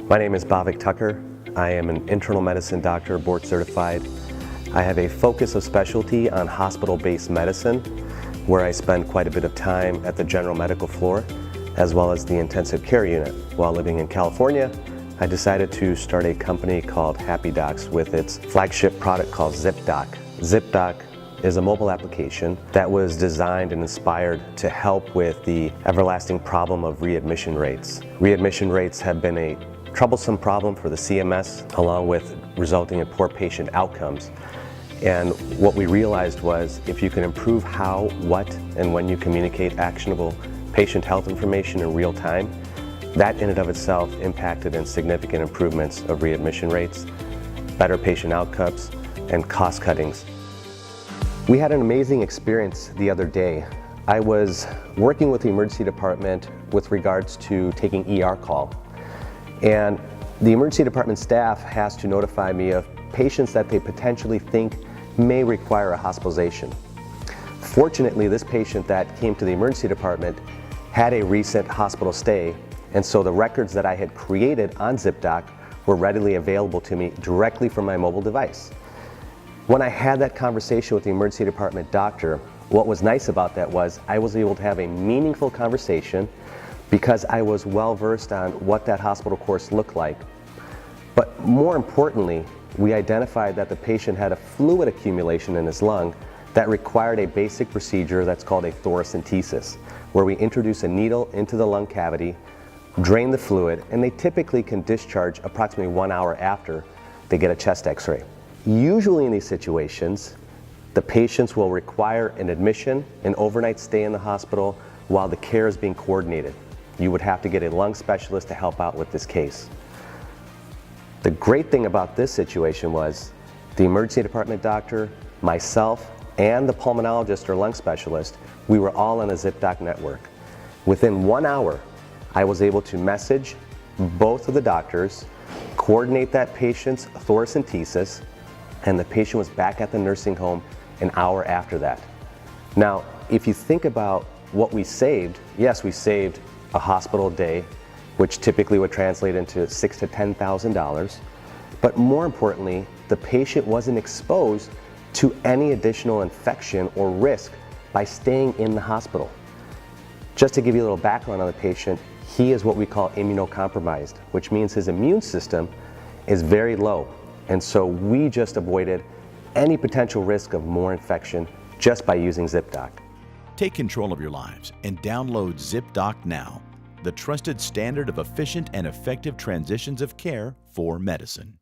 My name is Bhavik Thakkar. I am an internal medicine doctor, board certified. I have a focus of specialty on hospital-based medicine, where I spend quite a bit of time at the general medical floor, as well as the intensive care unit. While living in California, I decided to start a company called HappyDocs with its flagship product called ZipDoc. ZipDoc is a mobile application that was designed and inspired to help with the everlasting problem of readmission rates. Readmission rates have been a troublesome problem for the CMS, along with resulting in poor patient outcomes. And what we realized was if you can improve how, what, and when you communicate actionable patient health information in real time, that in and of itself impacted in significant improvements of readmission rates, better patient outcomes, and cost cuttings. We had an amazing experience the other day. I was working with the emergency department with regards to taking ER call. And the emergency department staff has to notify me of patients that they potentially think may require a hospitalization. Fortunately, this patient that came to the emergency department had a recent hospital stay, and so the records that I had created on ZipDoc were readily available to me directly from my mobile device. When I had that conversation with the emergency department doctor, what was nice about that was I was able to have a meaningful conversation because I was well versed on what that hospital course looked like. But more importantly, we identified that the patient had a fluid accumulation in his lung that required a basic procedure that's called a thoracentesis, where we introduce a needle into the lung cavity, drain the fluid, and they typically can discharge approximately 1 hour after they get a chest x-ray. Usually in these situations, the patients will require an admission, an overnight stay in the hospital while the care is being coordinated. You would have to get a lung specialist to help out with this case. The great thing about this situation was the emergency department doctor, myself, and the pulmonologist or lung specialist, we were all on a ZipDoc network. Within 1 hour, I was able to message both of the doctors, coordinate that patient's thoracentesis, and the patient was back at the nursing home an hour after that. Now, if you think about what we saved, yes, we saved a hospital day, which typically would translate into $6,000 to $10,000. But more importantly, the patient wasn't exposed to any additional infection or risk by staying in the hospital. Just to give you a little background on the patient, he is what we call immunocompromised, which means his immune system is very low. And so we just avoided any potential risk of more infection just by using ZipDoc. Take control of your lives and download ZipDoc now, the trusted standard of efficient and effective transitions of care for medicine.